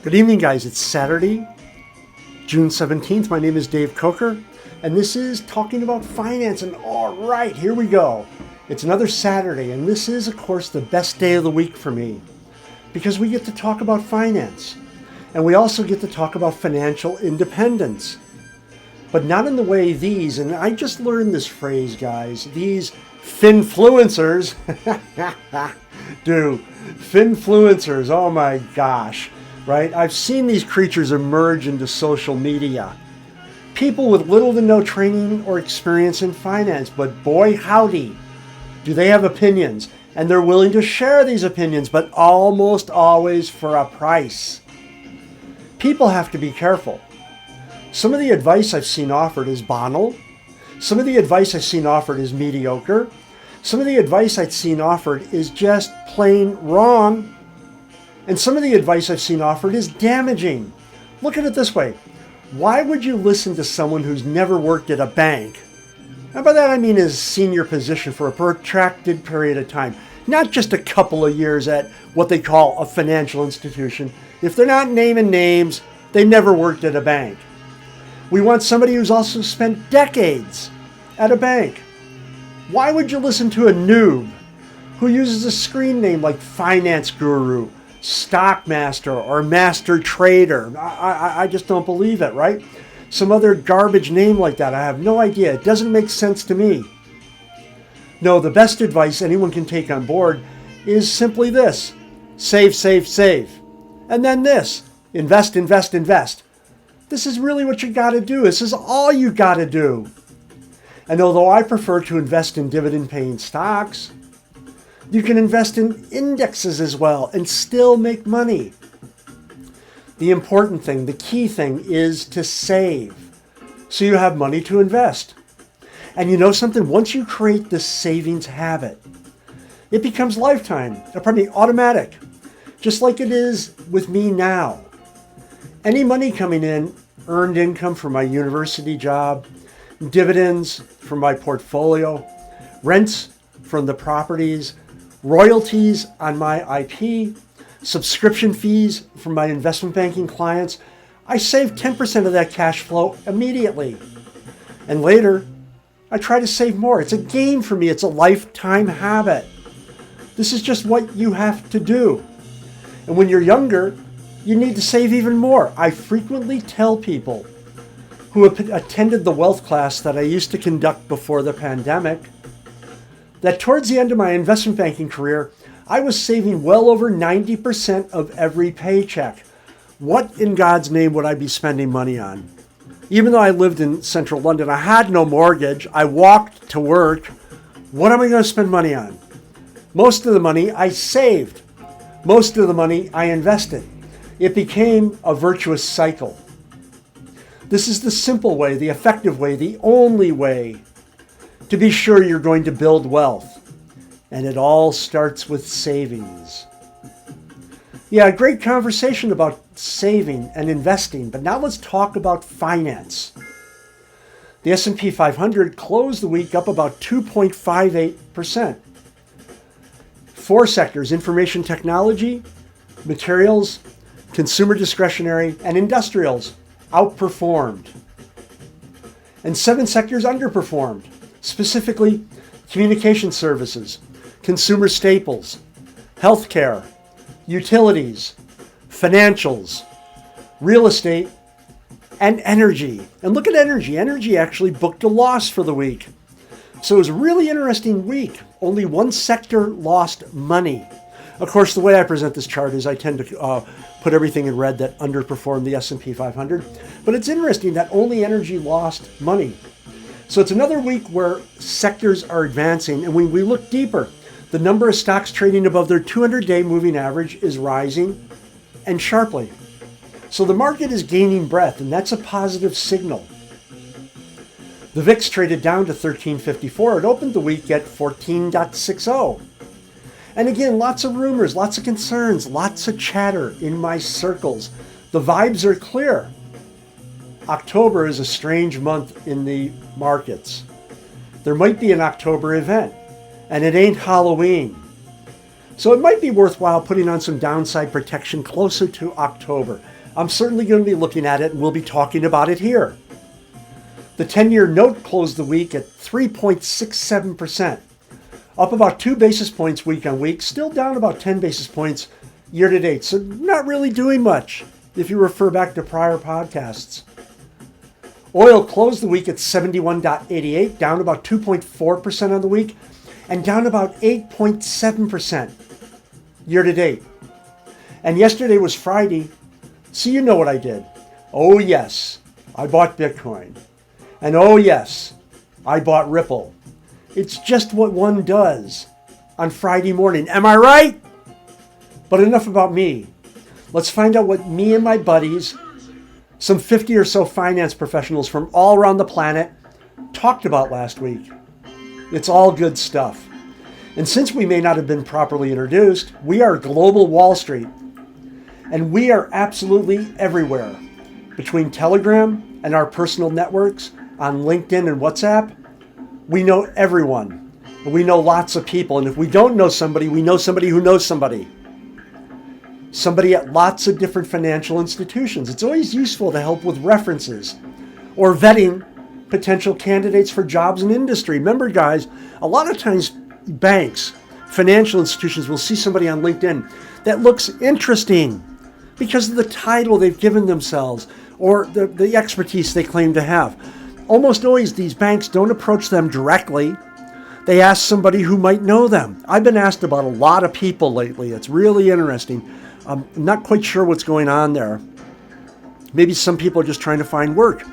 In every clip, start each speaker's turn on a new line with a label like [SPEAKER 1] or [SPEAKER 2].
[SPEAKER 1] Good evening, guys. It's Saturday, June 17th. My name is Dave Coker, and this is Talking About Finance. And all right, here we go. It's another Saturday, and this is, of course, the best day of the week for me because we get to talk about finance. And we also get to talk about financial independence. But not in the way these, and I just learned this phrase, guys, these finfluencers do. Finfluencers, oh my gosh, right? I've seen these creatures emerge into social media. People with little to no training or experience in finance, but boy howdy, do they have opinions. And they're willing to share these opinions, but almost always for a price. People have to be careful. Some of the advice I've seen offered is banal. Some of the advice I've seen offered is mediocre. Some of the advice I've seen offered is just plain wrong. And some of the advice I've seen offered is damaging. Look at it this way. Why would you listen to someone who's never worked at a bank? And by that I mean his senior position for a protracted period of time. Not just a couple of years at what they call a financial institution. If they're not naming names, they never worked at a bank. We want somebody who's also spent decades at a bank. Why would you listen to a noob who uses a screen name like Finance Guru, Stockmaster, or Master Trader? I just don't believe it, right? Some other garbage name like that. I have no idea. It doesn't make sense to me. No, the best advice anyone can take on board is simply this. Save, save, save. And then this. Invest, invest, invest. This is really what you got to do. This is all you got to do. And although I prefer to invest in dividend-paying stocks, you can invest in indexes as well and still make money. The important thing, the key thing is to save so you have money to invest. And you know something? Once you create this savings habit, it becomes automatic, just like it is with me now. Any money coming in, earned income from my university job, dividends from my portfolio, rents from the properties, royalties on my IP, subscription fees from my investment banking clients, I save 10% of that cash flow immediately. And later, I try to save more. It's a game for me. It's a lifetime habit. This is just what you have to do. And when you're younger, you need to save even more. I frequently tell people who attended the wealth class that I used to conduct before the pandemic that towards the end of my investment banking career, I was saving well over 90% of every paycheck. What in God's name would I be spending money on? Even though I lived in central London, I had no mortgage. I walked to work. What am I going to spend money on? Most of the money I saved. Most of the money I invested. It became a virtuous cycle. This is the simple way, the effective way, the only way to be sure you're going to build wealth. And it all starts with savings. Yeah, a great conversation about saving and investing, but now let's talk about finance. The S&P 500 closed the week up about 2.58%. Four sectors: information technology, materials, consumer discretionary, and industrials outperformed. And seven sectors underperformed, specifically communication services, consumer staples, healthcare, utilities, financials, real estate, and energy. And look at energy. Energy actually booked a loss for the week. So it was a really interesting week. Only one sector lost money. Of course, the way I present this chart is I tend to put everything in red that underperformed the S&P 500. But it's interesting that only energy lost money. So it's another week where sectors are advancing. And when we look deeper, the number of stocks trading above their 200-day moving average is rising and sharply. So the market is gaining breadth, and that's a positive signal. The VIX traded down to 1354. It opened the week at 14.60. And again, lots of rumors, lots of concerns, lots of chatter in my circles. The vibes are clear. October is a strange month in the markets. There might be an October event, and it ain't Halloween. So it might be worthwhile putting on some downside protection closer to October. I'm certainly going to be looking at it, and we'll be talking about it here. The 10-year note closed the week at 3.67%, up about 2 basis points week on week, still down about 10 basis points year to date. So not really doing much if you refer back to prior podcasts. Oil closed the week at 71.88, down about 2.4% on the week, and down about 8.7% year to date. And yesterday was Friday, so you know what I did. Oh yes, I bought Bitcoin. And oh yes, I bought Ripple. It's just what one does on Friday morning. Am I right? But enough about me. Let's find out what me and my buddies, some 50 or so finance professionals from all around the planet, talked about last week. It's all good stuff. And since we may not have been properly introduced, we are Global Wall Street. And we are absolutely everywhere. Between Telegram and our personal networks on LinkedIn and WhatsApp, we know everyone. We know lots of people. And if we don't know somebody, we know somebody who knows somebody. Somebody at lots of different financial institutions. It's always useful to help with references or vetting potential candidates for jobs in industry. Remember, guys, a lot of times banks, financial institutions will see somebody on LinkedIn that looks interesting because of the title they've given themselves or the expertise they claim to have. Almost always these banks don't approach them directly. They ask somebody who might know them. I've been asked about a lot of people lately. It's really interesting. I'm not quite sure what's going on there. Maybe some people are just trying to find work.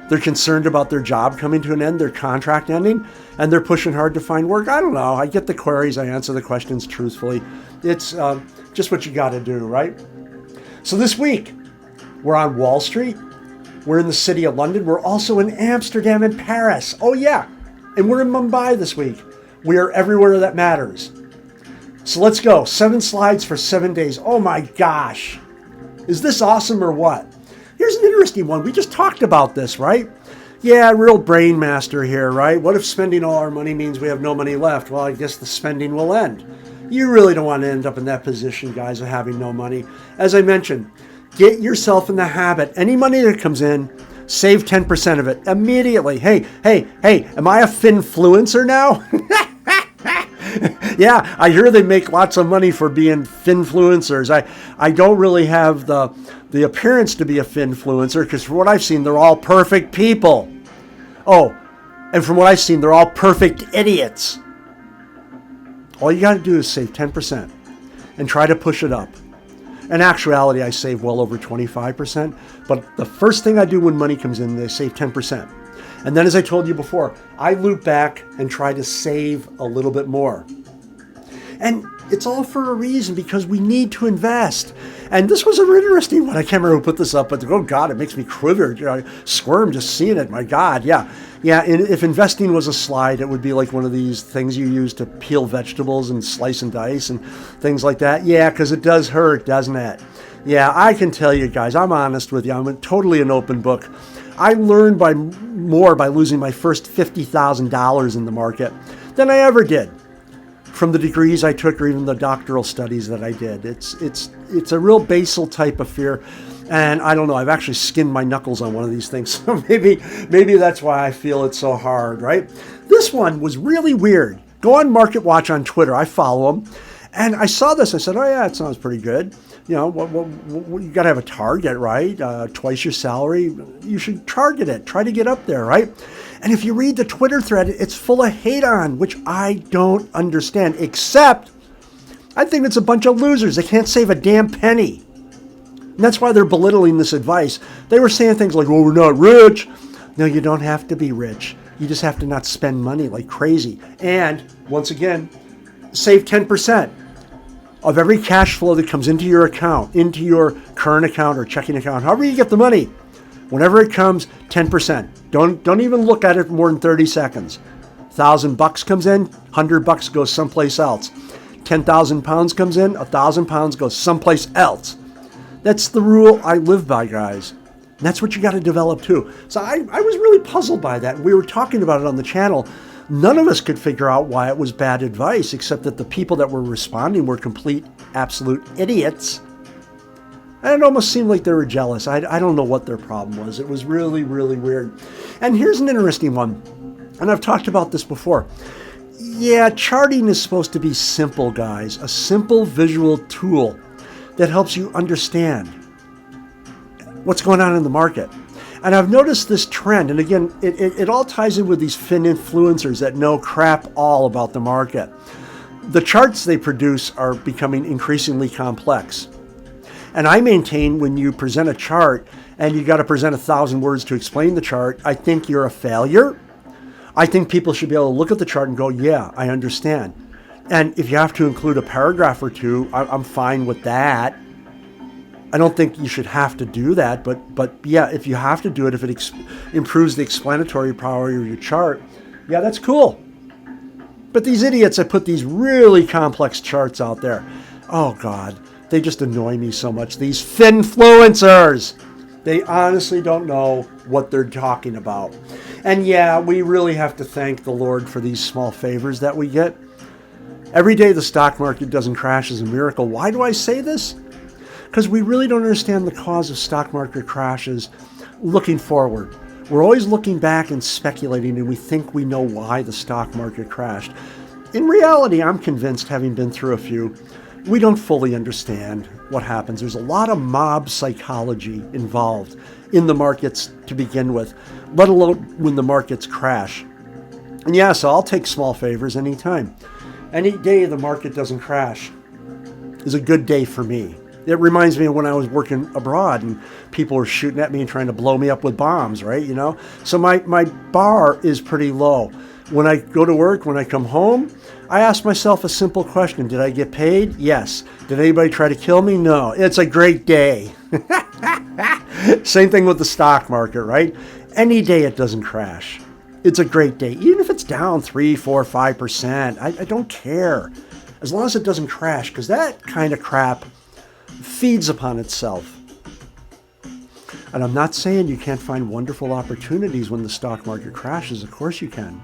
[SPEAKER 1] They're concerned about their job coming to an end, their contract ending, and they're pushing hard to find work. I don't know. I get the queries. I answer the questions truthfully. It's just what you got to do, right? So this week, we're on Wall Street. We're in the city of London. We're also in Amsterdam and Paris. Oh, yeah. And we're in Mumbai this week. We are everywhere that matters. So let's go. 7 slides for 7 days. Oh, my gosh. Is this awesome or what? Here's an interesting one. We just talked about this, right? Yeah, real brain master here, right? What if spending all our money means we have no money left? Well, I guess the spending will end. You really don't want to end up in that position, guys, of having no money. As I mentioned, get yourself in the habit. Any money that comes in, save 10% of it immediately. Hey, am I a finfluencer now? Yeah, I hear they make lots of money for being finfluencers. I don't really have the appearance to be a finfluencer because from what I've seen, they're all perfect people. Oh, and from what I've seen, they're all perfect idiots. All you got to do is save 10% and try to push it up. In actuality, I save well over 25%, but the first thing I do when money comes in, I save 10%. And then as I told you before, I loop back and try to save a little bit more. And it's all for a reason because we need to invest. And this was an interesting one. I can't remember who put this up, but oh God, it makes me quiver. I squirm just seeing it. My God, yeah. And if investing was a slide, it would be like one of these things you use to peel vegetables and slice and dice and things like that. Yeah, because it does hurt, doesn't it? Yeah, I can tell you guys, I'm honest with you. I'm totally an open book. I learned more by losing my first $50,000 in the market than I ever did from the degrees I took or even the doctoral studies that I did. It's a real basal type of fear. And I don't know, I've actually skinned my knuckles on one of these things. So maybe that's why I feel it so hard, right? This one was really weird. Go on Market Watch on Twitter. I follow them. And I saw this. I said, oh yeah, it sounds pretty good. You know, you got to have a target, right? Twice your salary. You should target it. Try to get up there, right? And if you read the Twitter thread, it's full of hate on, which I don't understand, except I think it's a bunch of losers. They can't save a damn penny. And that's why they're belittling this advice. They were saying things like, well, we're not rich. No, you don't have to be rich. You just have to not spend money like crazy. And once again, save 10% of every cash flow that comes into your account, into your current account or checking account, however you get the money. Whenever it comes, 10%. Don't even look at it for more than 30 seconds. $1,000 comes in, $100 goes someplace else. 10,000 pounds comes in, 1,000 pounds goes someplace else. That's the rule I live by, guys. And that's what you got to develop too. So I was really puzzled by that. We were talking about it on the channel None of us could figure out why it was bad advice, except that the people that were responding were complete, absolute idiots. And it almost seemed like they were jealous. I don't know what their problem was. It was really, really weird. And here's an interesting one. And I've talked about this before. Yeah, charting is supposed to be simple, guys. A simple visual tool that helps you understand what's going on in the market. And I've noticed this trend, and again, it all ties in with these fin influencers that know crap all about the market. The charts they produce are becoming increasingly complex. And I maintain when you present a chart and you got to present 1,000 words to explain the chart, I think you're a failure. I think people should be able to look at the chart and go, yeah, I understand. And if you have to include a paragraph or two, I'm fine with that. I don't think you should have to do that, but yeah, if you have to do it, if it improves the explanatory power of your chart, yeah, that's cool. But these idiots that put these really complex charts out there, oh God, they just annoy me so much. These finfluencers, they honestly don't know what they're talking about. And yeah, we really have to thank the Lord for these small favors that we get. Every day the stock market doesn't crash is a miracle. Why do I say this? Because we really don't understand the cause of stock market crashes looking forward. We're always looking back and speculating, and we think we know why the stock market crashed. In reality, I'm convinced, having been through a few, we don't fully understand what happens. There's a lot of mob psychology involved in the markets to begin with, let alone when the markets crash. And yeah, so I'll take small favors anytime. Any day the market doesn't crash is a good day for me. It reminds me of when I was working abroad and people were shooting at me and trying to blow me up with bombs, right? You know, so my bar is pretty low. When I go to work, when I come home, I ask myself a simple question. Did I get paid? Yes. Did anybody try to kill me? No. It's a great day. Same thing with the stock market, right? Any day it doesn't crash, it's a great day. Even if it's down 3, 4, 5%, I don't care. As long as it doesn't crash, because that kind of crap feeds upon itself. And I'm not saying you can't find wonderful opportunities when the stock market crashes. Of course you can.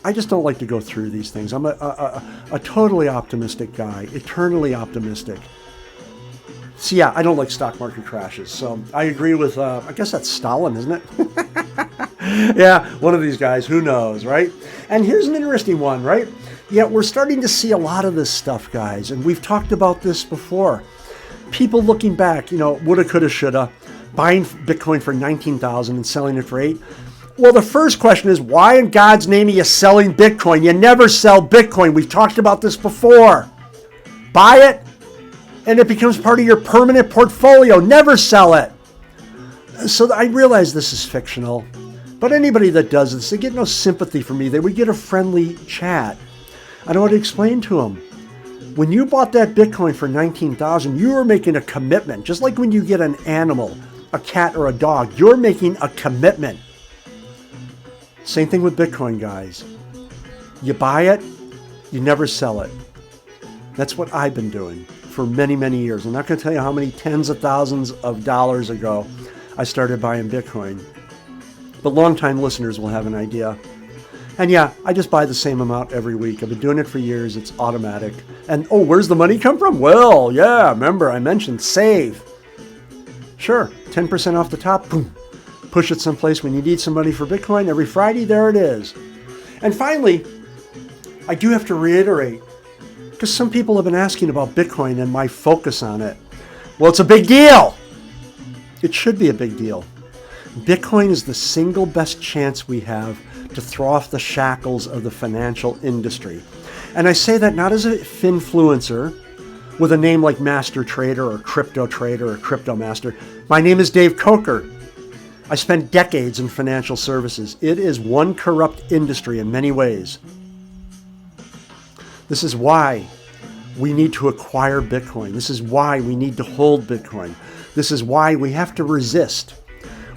[SPEAKER 1] I just don't like to go through these things. I'm a totally optimistic guy, eternally optimistic. So yeah, I don't like stock market crashes. So I agree with, I guess that's Stalin, isn't it? Yeah, one of these guys, who knows, right? And here's an interesting one, right? Yeah, we're starting to see a lot of this stuff, guys. And we've talked about this before. People looking back, you know, woulda, coulda, shoulda, buying Bitcoin for $19,000 and selling it for $8,000. Well, the first question is, why in God's name are you selling Bitcoin? You never sell Bitcoin. We've talked about this before. Buy it, and it becomes part of your permanent portfolio. Never sell it. So I realize this is fictional, but anybody that does this, they get no sympathy from me. They would get a friendly chat. I don't want to explain to them. When you bought that Bitcoin for $19,000, you were making a commitment. Just like when you get an animal, a cat or a dog, you're making a commitment. Same thing with Bitcoin, guys. You buy it, you never sell it. That's what I've been doing for many, many years. I'm not going to tell you how many tens of thousands of dollars ago I started buying Bitcoin. But longtime listeners will have an idea. And yeah, I just buy the same amount every week. I've been doing it for years. It's automatic. And oh, where's the money come from? Well, yeah, remember I mentioned save. Sure, 10% off the top, boom. Push it someplace when you need some money for Bitcoin. Every Friday, there it is. And finally, I do have to reiterate, because some people have been asking about Bitcoin and my focus on it. Well, it's a big deal. It should be a big deal. Bitcoin is the single best chance we have to throw off the shackles of the financial industry. And I say that not as a finfluencer with a name like Master Trader or Crypto Trader or Crypto Master. My name is Dave Coker. I spent decades in financial services. It is one corrupt industry in many ways. This is why we need to acquire Bitcoin. This is why we need to hold Bitcoin. This is why we have to resist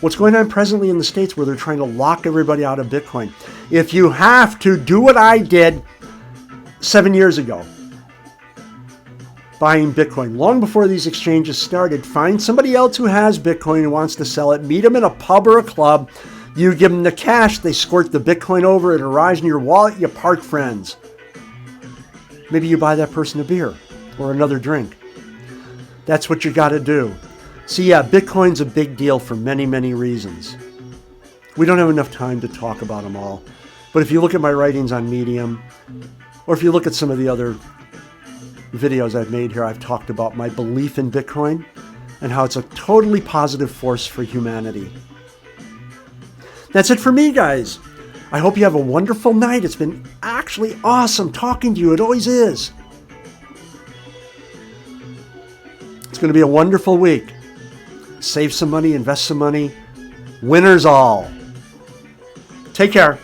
[SPEAKER 1] what's going on presently in the States where they're trying to lock everybody out of Bitcoin. If you have to, do what I did 7 years ago, buying Bitcoin. Long before these exchanges started, find somebody else who has Bitcoin and wants to sell it. Meet them in a pub or a club. You give them the cash, they squirt the Bitcoin over, it arrives in your wallet, you part friends. Maybe you buy that person a beer or another drink. That's what you got to do. See, yeah, Bitcoin's a big deal for many, many reasons. We don't have enough time to talk about them all. But if you look at my writings on Medium, or if you look at some of the other videos I've made here, I've talked about my belief in Bitcoin and how it's a totally positive force for humanity. That's it for me, guys. I hope you have a wonderful night. It's been actually awesome talking to you. It always is. It's going to be a wonderful week. Save some money, invest some money. Winners all. Take care.